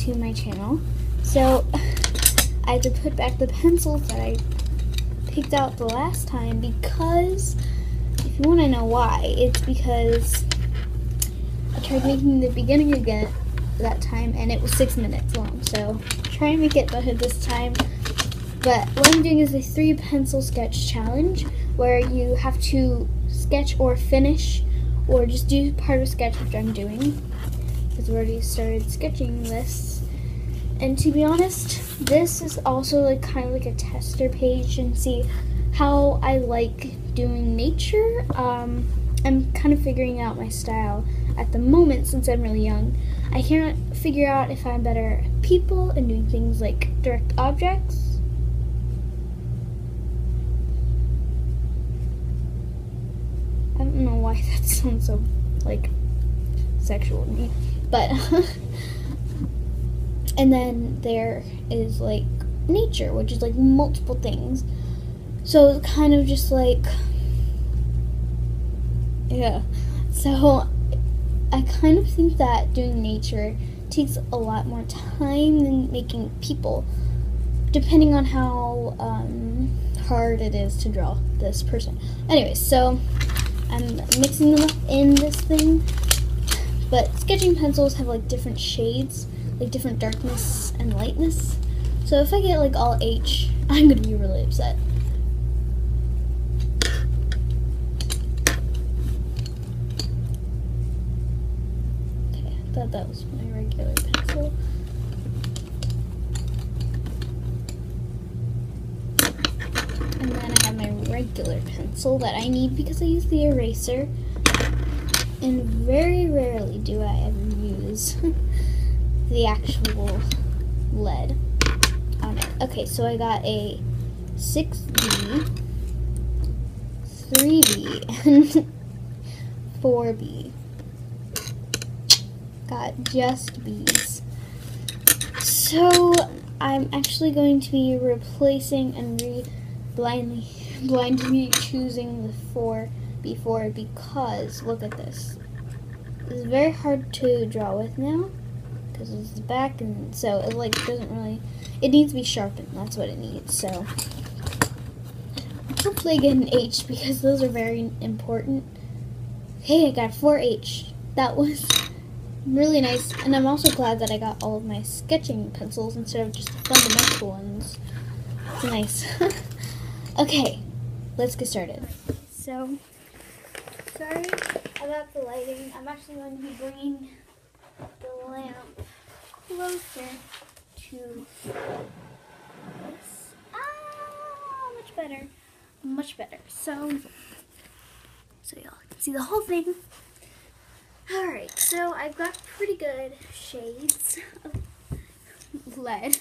to my channel. So I had to put back the pencils that I picked out the last time because, if you want to know why, it's because I tried making the beginning again that time and it was 6 minutes long. So try and make it better this time. But what I'm doing is a 3 pencil sketch challenge where you have to sketch or finish or just do part of a sketch, which I'm doing because we already started sketching this. And to be honest, this is also like kind of like a tester page and see how I like doing nature. I'm kind of figuring out my style at the moment since I'm really young. I can't figure out if I'm better at people and doing things like direct objects. I don't know why that sounds so like sexual to me, but and then there is like nature, which is like multiple things. So it's kind of just like, yeah. So I kind of think that doing nature takes a lot more time than making people, depending on how hard it is to draw this person. Anyway, so I'm mixing them up in this thing, but sketching pencils have like different shades, like different darkness and lightness. So if I get like all H, I'm gonna be really upset. Okay, I thought that was my regular pencil. And then I have my regular pencil that I need because I use the eraser. And very rarely do I ever use the actual lead on it. Okay, so I got a 6B, 3B, and 4B. Got just B's. So I'm actually going to be replacing and blindly choosing the 4B4 because look at this. It's very hard to draw with now because it's back, and so it like doesn't really. It needs to be sharpened. That's what it needs. So hopefully I get an H because those are very important. Hey, I got 4H. That was really nice, and I'm also glad that I got all of my sketching pencils instead of just the fundamental ones. It's nice. Okay, let's get started. So, sorry about the lighting. I'm actually going to be bringing the lamp closer to this. Ah, much better. Much better. So y'all can see the whole thing. Alright, so I've got pretty good shades of lead,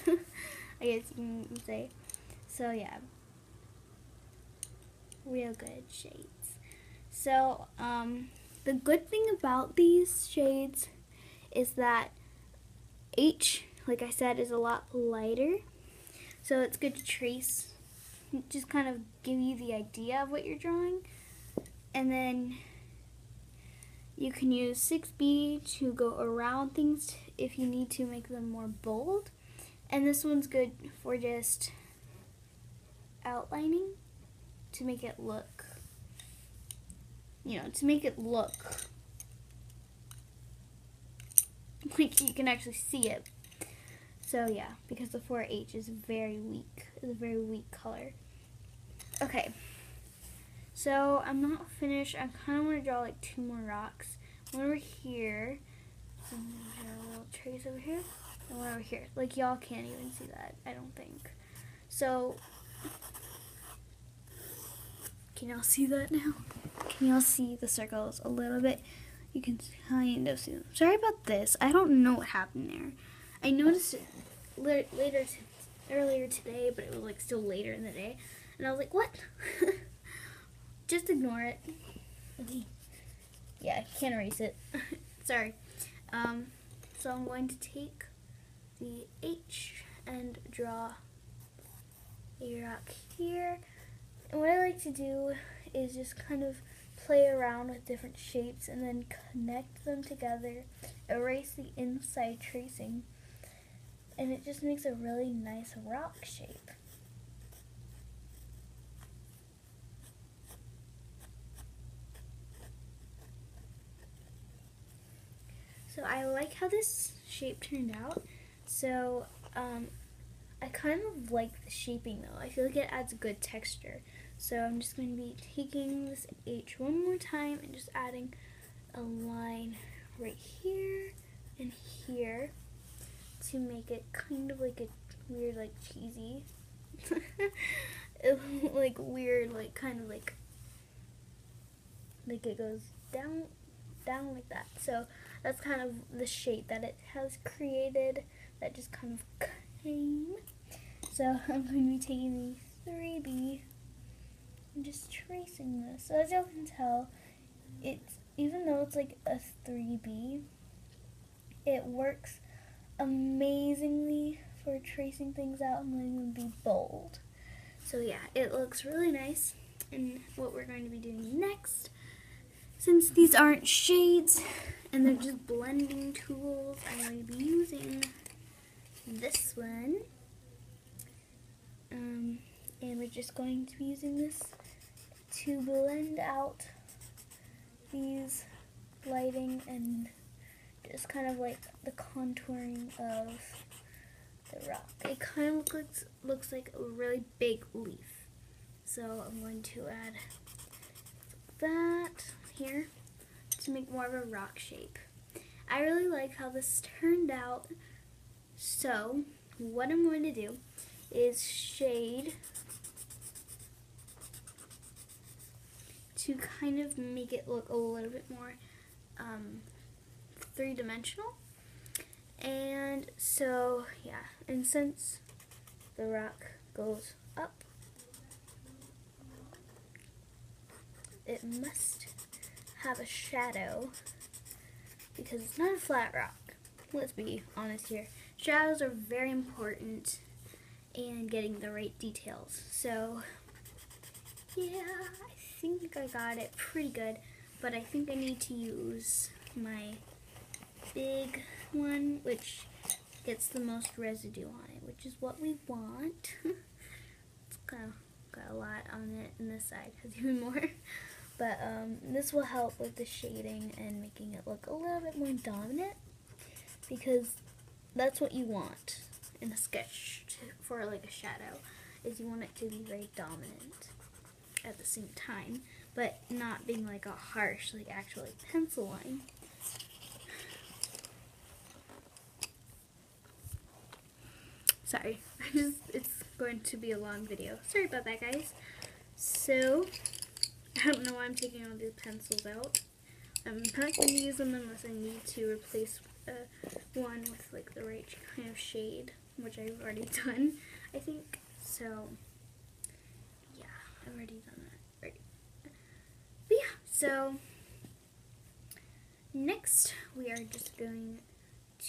I guess you can say. So yeah, real good shades. So, the good thing about these shades is that H, like I said, is a lot lighter. So it's good to trace, just kind of give you the idea of what you're drawing. And then you can use 6B to go around things if you need to make them more bold. And this one's good for just outlining to make it look, like you can actually see it. So yeah, because the 4H is very weak. It's a very weak color. Okay. So I'm not finished. I kind of want to draw like 2 more rocks. One over here. And a little trace over here. And one over here. Like y'all can't even see that, I don't think. So, can y'all see that now? Can y'all see the circles a little bit? You can kind of see them. Sorry about this. I don't know what happened there. I noticed it earlier today, but it was like still later in the day. And I was like, what? Just ignore it. Yeah, I can't erase it. Sorry. So I'm going to take the H and draw a rock here. And what I like to do is just kind of play around with different shapes and then connect them together, erase the inside tracing, and it just makes a really nice rock shape. So I like how this shape turned out. So I kind of like the shaping though. I feel like it adds good texture. So I'm just going to be taking this H one more time and just adding a line right here and here to make it kind of like a weird, like cheesy, like weird, like kind of like it goes down like that. So that's kind of the shape that it has created that just kind of came. So I'm going to be taking the 3B and just tracing this. So as you can tell, it's, even though it's like a 3B, it works amazingly for tracing things out and letting them be bold. So yeah, it looks really nice. And what we're going to be doing next, since these aren't shades and they're just blending tools, I'm going to be using this one. And we're just going to be using this to blend out these lighting and just kind of like the contouring of the rock. It kind of looks like a really big leaf. So I'm going to add that here to make more of a rock shape. I really like how this turned out. So what I'm going to do is shade to kind of make it look a little bit more three-dimensional. And so yeah, and since the rock goes up, it must have a shadow because it's not a flat rock. Let's be honest here. Shadows are very important in getting the right details. So yeah, I think I got it pretty good, but I think I need to use my big one, which gets the most residue on it, which is what we want. It's got a lot on it, and this side has even more. But this will help with the shading and making it look a little bit more dominant, because that's what you want in a sketch for like a shadow, is you want it to be very dominant at the same time, but not being like a harsh, like actual like pencil line. Sorry, it's going to be a long video. Sorry about that, guys. So, I don't know why I'm taking all these pencils out. I'm not going to use them unless I need to replace one with like the right kind of shade, which I've already done, I think. So, yeah, I've already done that. Right. But yeah, so next we are just going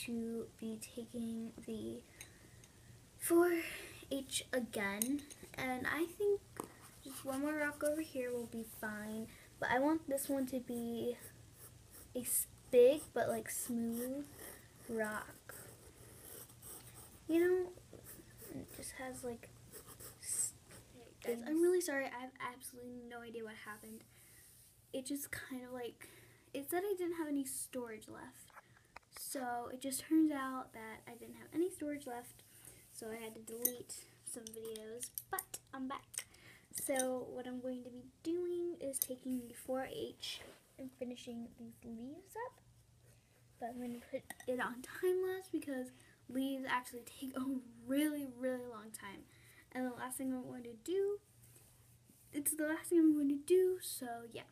to be taking the 4H again, and I think just one more rock over here will be fine, but I want this one to be a big but like smooth rock. You know, it just has like, guys, I'm really sorry, I have absolutely no idea what happened. It just kind of like, it said I didn't have any storage left, so it just turns out that I didn't have any storage left, so I had to delete some videos, but I'm back. So what I'm going to be doing is taking the 4H and finishing these leaves up, but I'm going to put it on time-lapse because leaves actually take a really, really long time. And the last thing I'm going to do, it's the last thing I'm going to do, so yeah.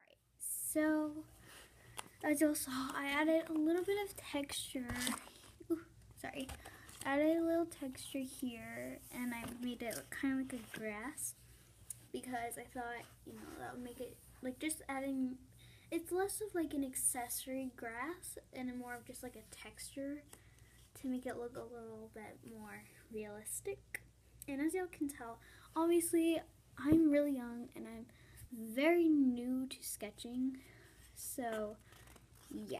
Alright, so as you saw, I added a little bit of texture. Ooh, sorry. Added a little texture here, and I made it look kind of like a grass because I thought, you know, that would make it like just adding. It's less of like an accessory grass and more of just like a texture to make it look a little bit more realistic. And as y'all can tell, obviously I'm really young and I'm very new to sketching, so yeah.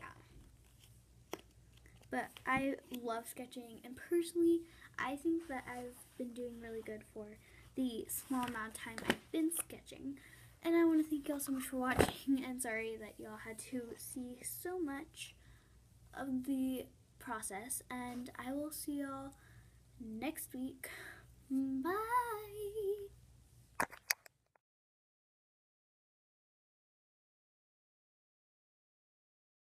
But I love sketching, and personally, I think that I've been doing really good for the small amount of time I've been sketching. And I want to thank y'all so much for watching, and sorry that y'all had to see so much of the process, and I will see y'all next week. Bye!